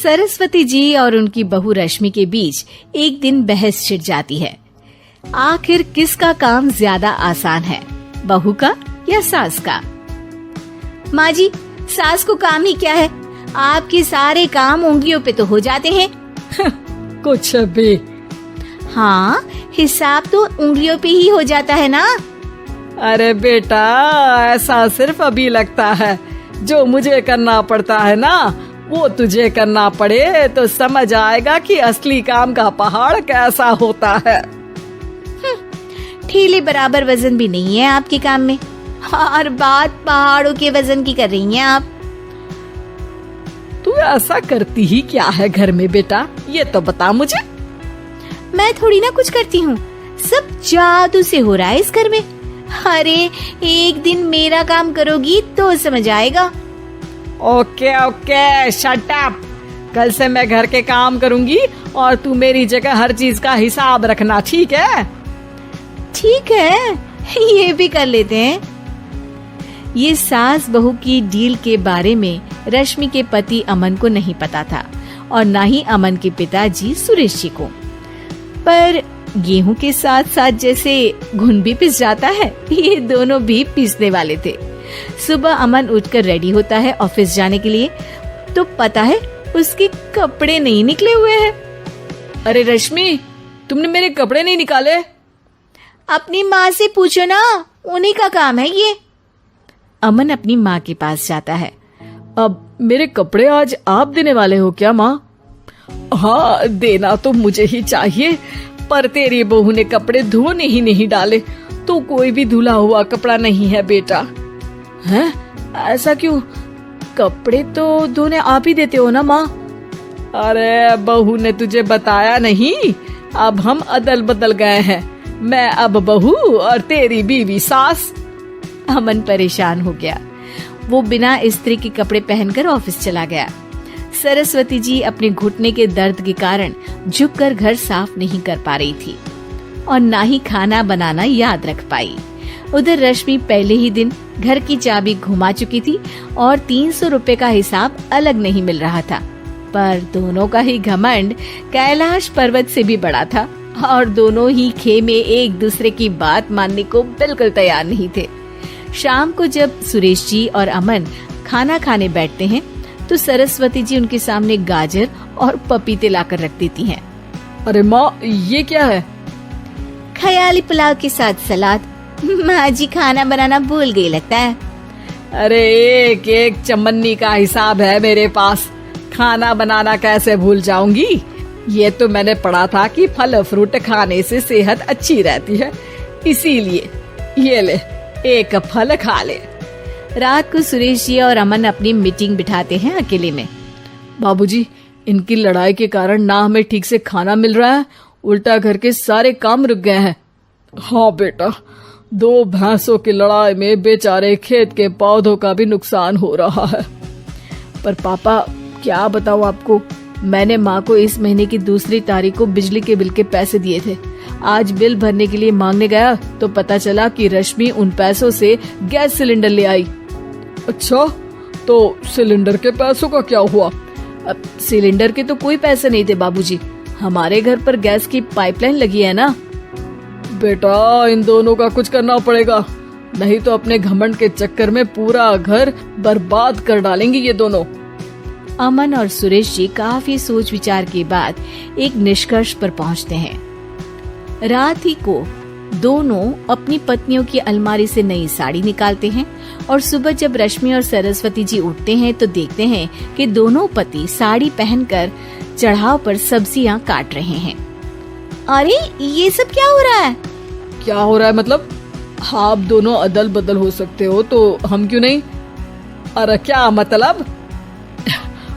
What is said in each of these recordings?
सरस्वती जी और उनकी बहू रश्मि के बीच एक दिन बहस छिड़ जाती है। आखिर किसका काम ज्यादा आसान है, बहू का या सास का? माँ जी, सास को काम ही क्या है, आपके सारे काम उंगलियों पे तो हो जाते हैं। कुछ भी। हाँ, हिसाब तो उंगलियों पे ही हो जाता है ना। अरे बेटा, ऐसा सिर्फ अभी लगता है, जो मुझे करना पड़ता है ना वो तुझे करना पड़े तो समझ आएगा कि असली काम का पहाड़ कैसा होता है। ठेले बराबर वजन भी नहीं है आपके काम में, और बात पहाड़ों के वजन की कर रही हैं आप। तू ऐसा करती ही क्या है घर में बेटा, ये तो बता मुझे। मैं थोड़ी ना कुछ करती हूँ, सब जादू से हो रहा है इस घर में। अरे एक दिन मेरा काम करोगी तो समझ आएगा। Okay okay, shut up. कल से मैं घर के काम करूंगी और तू मेरी जगह हर चीज का हिसाब रखना, ठीक है? ठीक है, ये भी कर लेते हैं। ये सास बहू की डील के बारे में रश्मि के पति अमन को नहीं पता था और न ही अमन के पिताजी सुरेश जी को। पर गेहूं के साथ साथ जैसे घुन भी पिस जाता है, ये दोनों भी पीसने वाले थे। सुबह अमन उठकर रेडी होता है ऑफिस जाने के लिए, तो पता है उसके कपड़े नहीं निकले हुए हैं। अरे रश्मि, तुमने मेरे कपड़े नहीं निकाले? अपनी माँ से पूछो ना, उन्हीं का काम है ये। अमन अपनी माँ के पास जाता है। अब मेरे कपड़े आज आप देने वाले हो क्या माँ? हाँ, देना तो मुझे ही चाहिए, पर तेरी बहू ने कपड़े धोने ही नहीं डाले, तो कोई भी धुला हुआ कपड़ा नहीं है बेटा। हैं? ऐसा क्यों? कपड़े तो धोने आप ही देते हो ना माँ? अरे बहू ने तुझे बताया नहीं, अब हम अदल बदल गए हैं, मैं अब बहू और तेरी बीवी सास। अमन परेशान हो गया। वो बिना इस्त्री के कपड़े पहनकर ऑफिस चला गया। सरस्वती जी अपने घुटने के दर्द के कारण झुककर घर साफ नहीं कर पा रही थी और ना ही खाना बनाना याद रख पाई। उधर रश्मि पहले ही दिन घर की चाबी घुमा चुकी थी और 300 रुपए का हिसाब अलग नहीं मिल रहा था। पर दोनों का ही घमंड कैलाश पर्वत से भी बड़ा था और दोनों ही खेमे एक दूसरे की बात मानने को बिल्कुल तैयार नहीं थे। शाम को जब सुरेश जी और अमन खाना खाने बैठते हैं तो सरस्वती जी उनके सामने गाजर और पपीते लाकर रख देती हैं। अरे माँ, ये क्या है? ख्याली पुलाव के साथ सलाद। माँ जी खाना बनाना भूल गई लगता है। अरे एक एक चमन्नी का हिसाब है मेरे पास, खाना बनाना कैसे भूल जाऊंगी? ये तो मैंने पढ़ा था कि फल फ्रूट खाने से सेहत अच्छी रहती है, इसीलिए ये ले, एक फल खा ले। रात को सुरेश जी और अमन अपनी मीटिंग बिठाते हैं अकेले में। बाबूजी, इनकी लड़ाई के कारण ना हमें ठीक से खाना मिल रहा है, उल्टा घर के सारे काम रुक गए हैं। हाँ बेटा, 2 भैंसों की लड़ाई में बेचारे खेत के पौधों का भी नुकसान हो रहा है। पर पापा, क्या बताऊं आपको, मैंने माँ को इस महीने की 2 तारीख को बिजली के बिल के पैसे दिए थे। आज बिल भरने के लिए मांगने गया तो पता चला कि रश्मि उन पैसों से गैस सिलेंडर ले आई। अच्छा, तो सिलेंडर के पैसों का क्या हुआ? अब सिलेंडर के तो कोई पैसे नहीं थे बाबूजी, हमारे घर पर गैस की पाइपलाइन लगी है ना। बेटा, इन दोनों का कुछ करना पड़ेगा, नहीं तो अपने घमंड के चक्कर में पूरा घर बर्बाद कर डालेंगे ये दोनों। अमन और सुरेश जी काफी सोच विचार के बाद एक निष्कर्ष पर पहुंचते हैं। रात ही को दोनों अपनी पत्नियों की अलमारी से नई साड़ी निकालते हैं और सुबह जब रश्मि और सरस्वती जी उठते हैं तो देखते हैं कि दोनों पति साड़ी पहनकर चढ़ाव पर सब्जियां काट रहे हैं। अरे ये सब क्या हो रहा है? क्या हो रहा है मतलब? आप दोनों अदल बदल हो सकते हो तो हम क्यों नहीं? अरे क्या मतलब?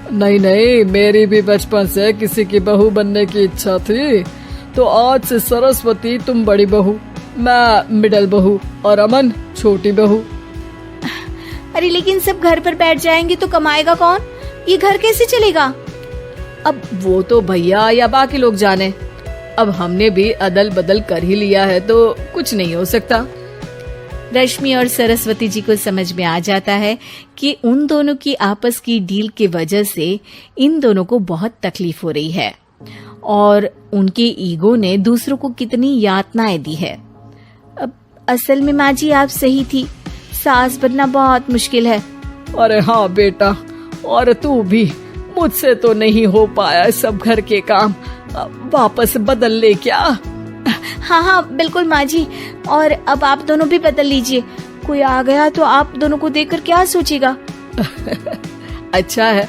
नहीं नहीं, मेरी भी बचपन से किसी की बहू बनने की इच्छा थी, तो आज से सरस्वती तुम बड़ी बहू, मैं मिडल बहू और अमन छोटी बहू। अरे लेकिन सब घर पर बैठ जाएंगे तो कमाएगा कौन? ये घर कैसे चलेगा? अब वो तो भैया या बाकी लोग जाने, अब हमने भी अदल बदल कर ही लिया है तो कुछ नहीं हो सकता। रश्मि और सरस्वती जी को समझ में आ जाता है कि उन दोनों की आपस की डील की वजह से इन दोनों को बहुत तकलीफ हो रही है और उनके ईगो ने दूसरों को कितनी यातनाएं दी है। अब असल में माँ जी आप सही थी, सास बनना बहुत मुश्किल है। अरे हाँ बेटा, और तू भी, मुझसे तो नहीं हो पाया सब घर के काम, वापस बदल ले क्या? हाँ हाँ बिल्कुल माँ जी, और अब आप दोनों भी बदल लीजिए, कोई आ गया तो आप दोनों को देखकर क्या सोचेगा। अच्छा है,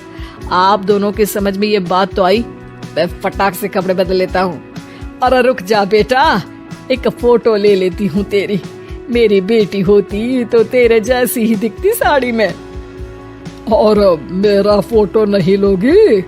आप दोनों के समझ में ये बात तो आई, मैं फटाक से कपड़े बदल लेता हूँ। अरे रुक जा बेटा, एक फोटो ले लेती हूँ तेरी, मेरी बेटी होती तो तेरे जैसी ही दिखती साड़ी में। और मेरा फोटो नहीं लोगी?